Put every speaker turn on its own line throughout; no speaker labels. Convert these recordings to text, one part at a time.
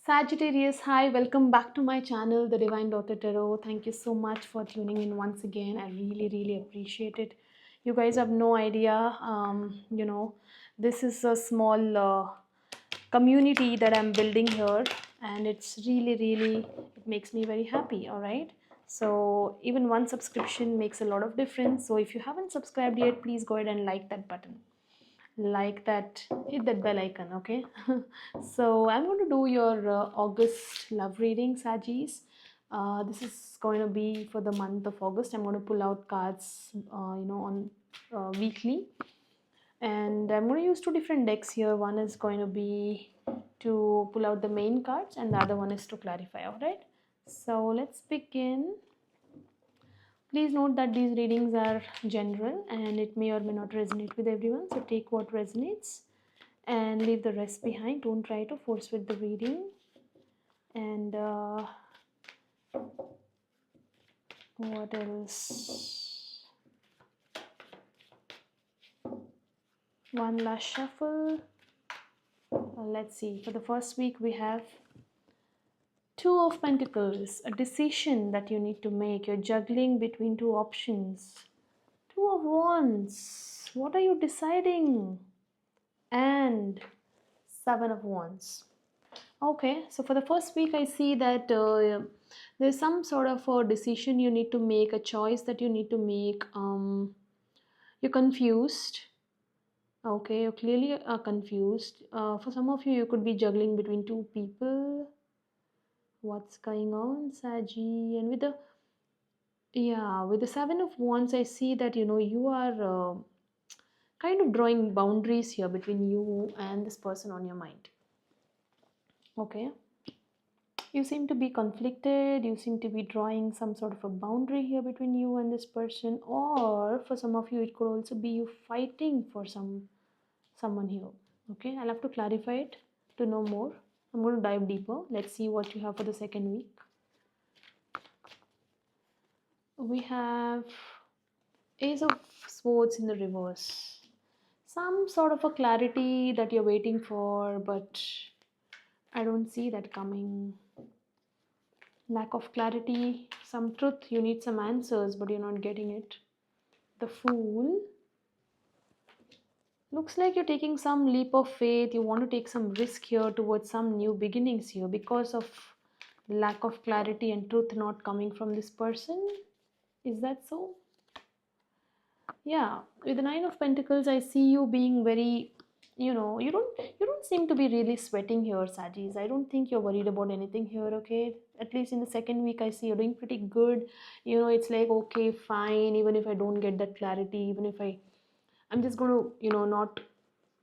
Sagittarius, hi, welcome back to my channel, The Divine Daughter Tarot. Thank you so much for tuning in once again. I really appreciate it. You guys have no idea, this is a small community that I'm building here, and it's it makes me very happy, all right? So, even one subscription makes a lot of difference. So, if you haven't subscribed yet, please go ahead and like that button, like that, hit that bell icon, okay? So I'm going to do your August love reading, Sagis. This is going to be for the month of August. I'm going to pull out cards on weekly, and I'm going to use two different decks here. One is going to be to pull out the main cards, and the other one is to clarify. All right, so let's begin. Please note that these readings are general and it may or may not resonate with everyone. So take what resonates and leave the rest behind. Don't try to force fit the reading. And what else? One last shuffle. Let's see. For the first week, we have Two of Pentacles, a decision that you need to make. You're juggling between two options. Two of Wands, what are you deciding? And Seven of Wands. Okay, so for the first week, I see that there's some sort of a decision you need to make, a choice that you need to make. You're confused. Okay, you clearly are confused. For some of you, you could be juggling between two people. What's going on, Saji? And with the Seven of Wands, I see that you are kind of drawing boundaries here between you and this person on your mind. Okay, you seem to be conflicted, you seem to be drawing some sort of a boundary here between you and this person, or for some of you it could also be you fighting for someone here. Okay, I'll have to clarify it to know more. I'm going to dive deeper. Let's see what you have for the second week. We have Ace of Swords in the reverse. Some sort of a clarity that you're waiting for, but I don't see that coming. Lack of clarity, some truth, you need some answers, but you're not getting it. The Fool. Looks like you're taking some leap of faith. You want to take some risk here towards some new beginnings here because of lack of clarity and truth not coming from this person. Is that so? Yeah, with the Nine of Pentacles, I see you being very, you don't seem to be really sweating here, Sagis. I don't think you're worried about anything here, okay? At least in the second week, I see you're doing pretty good. It's like, okay, fine, even if I don't get that clarity, even if I'm just going to, not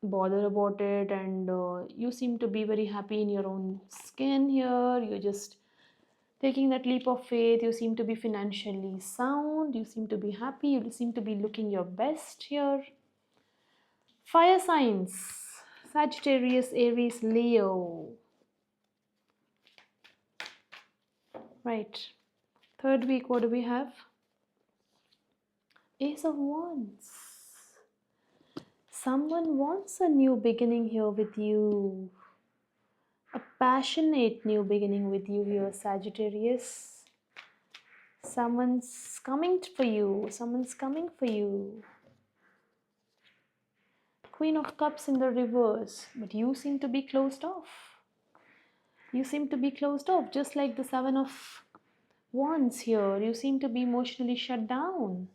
bother about it. And you seem to be very happy in your own skin here. You're just taking that leap of faith. You seem to be financially sound, you seem to be happy, you seem to be looking your best here. Fire signs: Sagittarius, Aries, Leo. Right, third week, what do we have? Ace of Wands. Someone wants a new beginning here with you, a passionate new beginning with you here, Sagittarius. Someone's coming for you. Someone's coming for you. Queen of Cups in the reverse. But you seem to be closed off. You seem to be closed off, just like the Seven of Wands here. You seem to be emotionally shut down.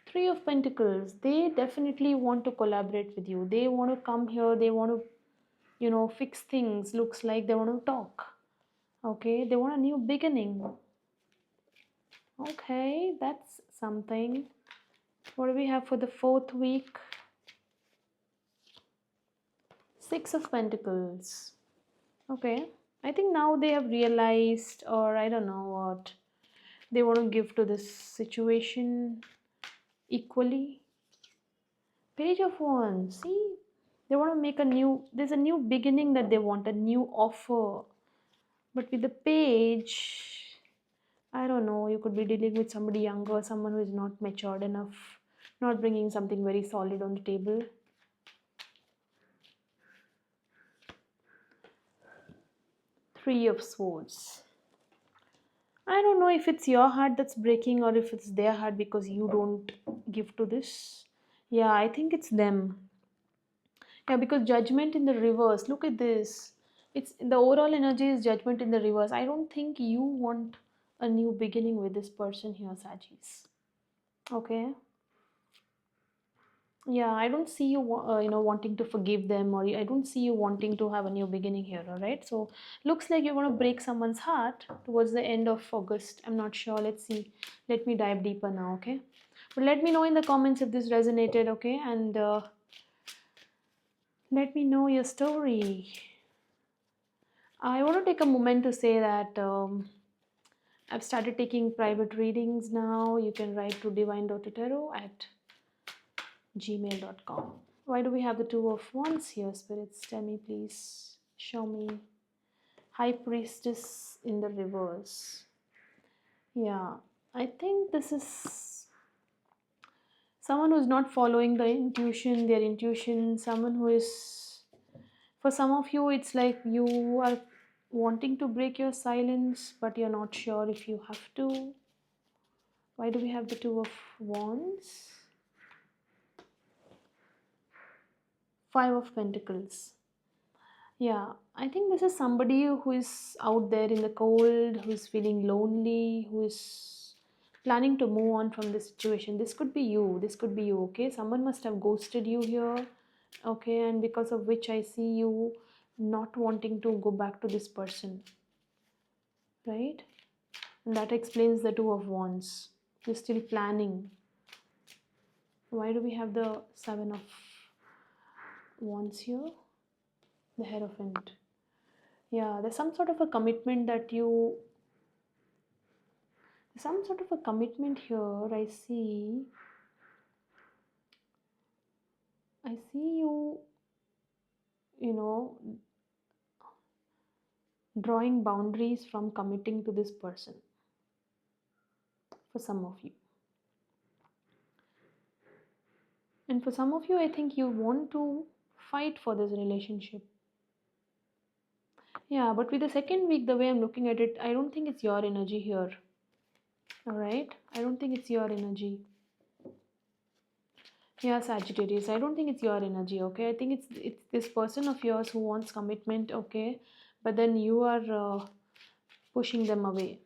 Three of Pentacles. They definitely want to collaborate with you. They want to come here. They want to, fix things. Looks like they want to talk. Okay, they want a new beginning. Okay, that's something. What do we have for the fourth week? Six of Pentacles. Okay, I think now they have realized, or I don't know what, they want to give to this situation equally. Page of Wands. See, they want to make there's a new beginning that they want, a new offer. But with the page, I don't know, you could be dealing with somebody younger, someone who is not matured enough, not bringing something very solid on the table. Three of Swords. I don't know if it's your heart that's breaking or if it's their heart because you don't give to this. Yeah, I think it's them. Yeah, because Judgment in the reverse. Look at this. It's the overall energy is Judgment in the reverse. I don't think you want a new beginning with this person here, Sagittarius. Okay. Yeah, I don't see you, wanting to forgive them, or I don't see you wanting to have a new beginning here. All right. So looks like you're going to break someone's heart towards the end of August. I'm not sure. Let's see. Let me dive deeper now. Okay. But let me know in the comments if this resonated. Okay, and let me know your story. I want to take a moment to say that I've started taking private readings now. You can write to divinedaughtertarot at gmail.com. Why do we have the Two of Wands here, spirits? Tell me, please. Show me. High Priestess in the reverse. Yeah, I think this is someone who's not following their intuition, someone who is, for some of you, it's like you are wanting to break your silence, but you're not sure if you have to. Why do we have the Two of Wands? Five of Pentacles. Yeah, I think this is somebody who is out there in the cold, who is feeling lonely, who is planning to move on from this situation. This could be you. This could be you, okay? Someone must have ghosted you here, okay? And because of which I see you not wanting to go back to this person, right? And that explains the Two of Wands. You're still planning. Why do we have the Seven of Wands here? The Hierophant. Yeah, there's some sort of a commitment here. I see you, you know, drawing boundaries from committing to this person for some of you. And for some of you, I think you want to fight for this relationship. Yeah, but with the second week, the way I'm looking at it, I don't think it's your energy here. All right? I don't think it's your energy. Yeah, Sagittarius, I don't think it's your energy, okay? I think it's this person of yours who wants commitment, okay? But then you are pushing them away.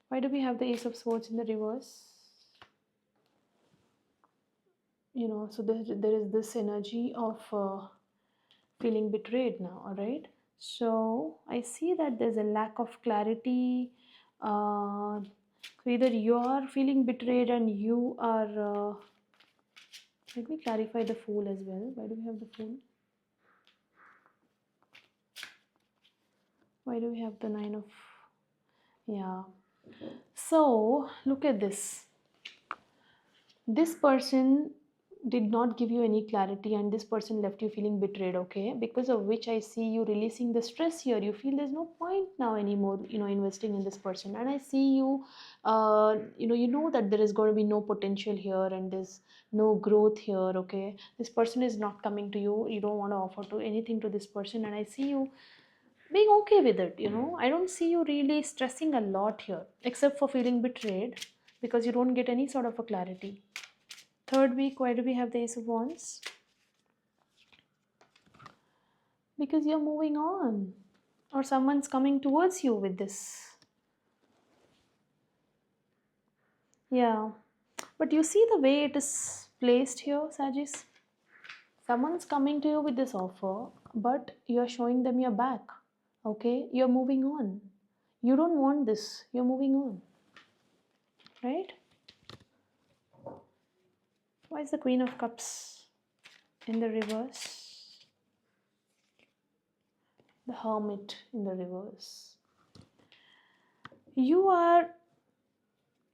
Why do we have the Ace of Swords in the reverse? So there is this energy of feeling betrayed now, all right? So I see that there's a lack of clarity. So either you are feeling betrayed and you are... let me clarify the Fool as well. Why do we have the Fool? Why do we have the Nine of... Yeah. So look at this. This person did not give you any clarity and this person left you feeling betrayed, okay? Because of which I see you releasing the stress here. You feel there's no point now anymore, investing in this person. And I see you, you know that there is going to be no potential here and there's no growth here, okay? This person is not coming to you. You don't want to offer to anything to this person. And I see you being okay with it, I don't see you really stressing a lot here, except for feeling betrayed because you don't get any sort of a clarity. Third week, why do we have the Ace of Wands? Because you're moving on, or someone's coming towards you with this. Yeah, but you see the way it is placed here, Sagittarius? Someone's coming to you with this offer, but you're showing them your back, okay? You're moving on. You don't want this, you're moving on, right? Why is the Queen of Cups in the reverse? The Hermit in the reverse. You are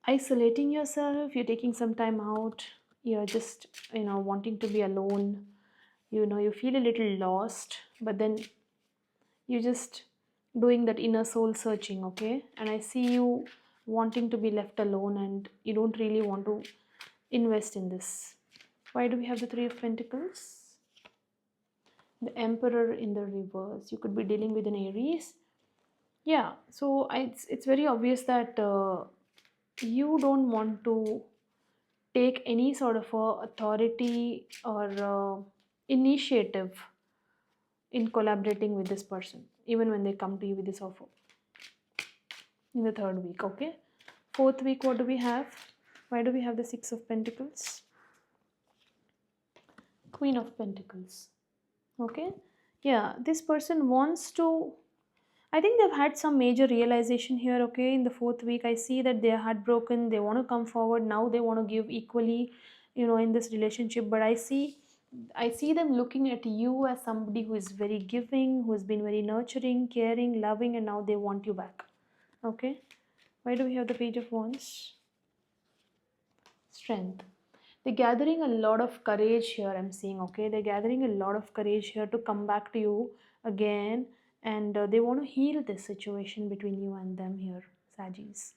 isolating yourself, you're taking some time out, you're just, wanting to be alone. You feel a little lost, but then you're just doing that inner soul searching, okay? And I see you wanting to be left alone and you don't really want to invest in this. Why do we have the Three of Pentacles? The Emperor in the reverse. You could be dealing with an Aries. Yeah, so it's very obvious that you don't want to take any sort of authority or initiative in collaborating with this person, even when they come to you with this offer in the third week. Okay, fourth week, what do we have? Why do we have the Six of Pentacles? Queen of Pentacles. Okay, yeah, this person wants to, I think they've had some major realization here. Okay, in the fourth week, I see that they're heartbroken. They want to come forward now. They want to give equally, in this relationship. But I see them looking at you as somebody who is very giving, who has been very nurturing, caring, loving, and now they want you back. Okay, why do we have the Page of Wands? Strength. They're gathering a lot of courage here, I'm seeing. Okay, they're gathering a lot of courage here to come back to you again, and they want to heal this situation between you and them here, Saggies.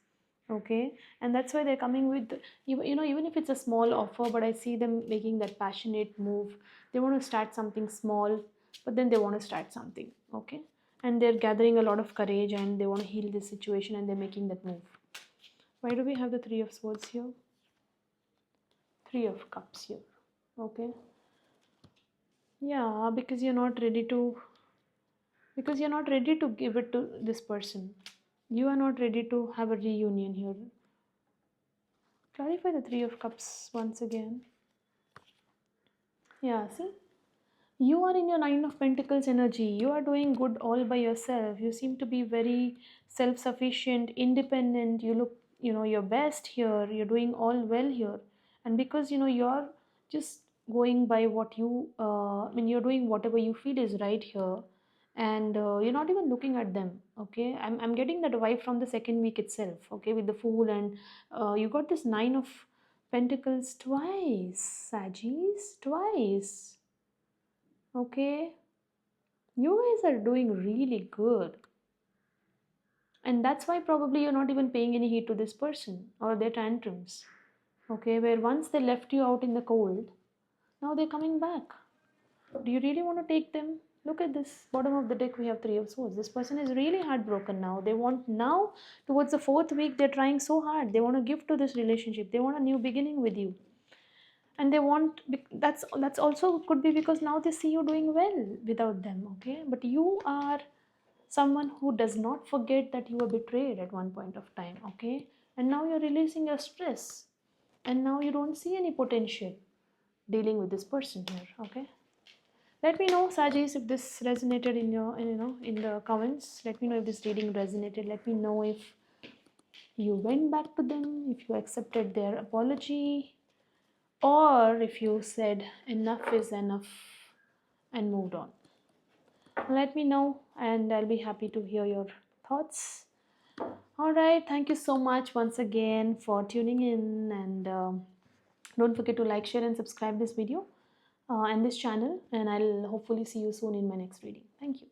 Okay, and that's why they're coming with, even if it's a small offer, but I see them making that passionate move. They want to start something small, but then they want to start something. Okay, and they're gathering a lot of courage and they want to heal this situation and they're making that move. Why do we have the Three of Swords here? Three of Cups here. Okay, yeah, because you're not ready to give it to this person. You are not ready to have a reunion here. Clarify the Three of Cups once again. Yeah, see, you are in your Nine of Pentacles energy. You are doing good all by yourself. You seem to be very self-sufficient, independent. You look, your best here. You're doing all well here. And because, you're just going by what you're doing whatever you feel is right here. And you're not even looking at them. Okay, I'm getting that vibe from the second week itself. Okay, with the Fool, and you got this Nine of Pentacles twice, Saggies, twice. Okay, you guys are doing really good, and that's why probably you're not even paying any heed to this person or their tantrums. Okay, where once they left you out in the cold, now they're coming back. Do you really want to take them? Look at this bottom of the deck. We have Three of Swords. This person is really heartbroken now. They want now, towards the fourth week, they're trying so hard. They want to give to this relationship. They want a new beginning with you, and they want, that's also could be because now they see you doing well without them. Okay, but you are someone who does not forget that you were betrayed at one point of time. Okay, and now you're releasing your stress, and now you don't see any potential dealing with this person here. Okay, let me know, Sajis, if this resonated in your, in the comments. Let me know if this reading resonated. Let me know if you went back to them, if you accepted their apology, or if you said enough is enough and moved on. Let me know and I'll be happy to hear your thoughts. All right, thank you so much once again for tuning in, and don't forget to like, share, and subscribe this video and this channel, and I'll hopefully see you soon in my next reading. Thank you.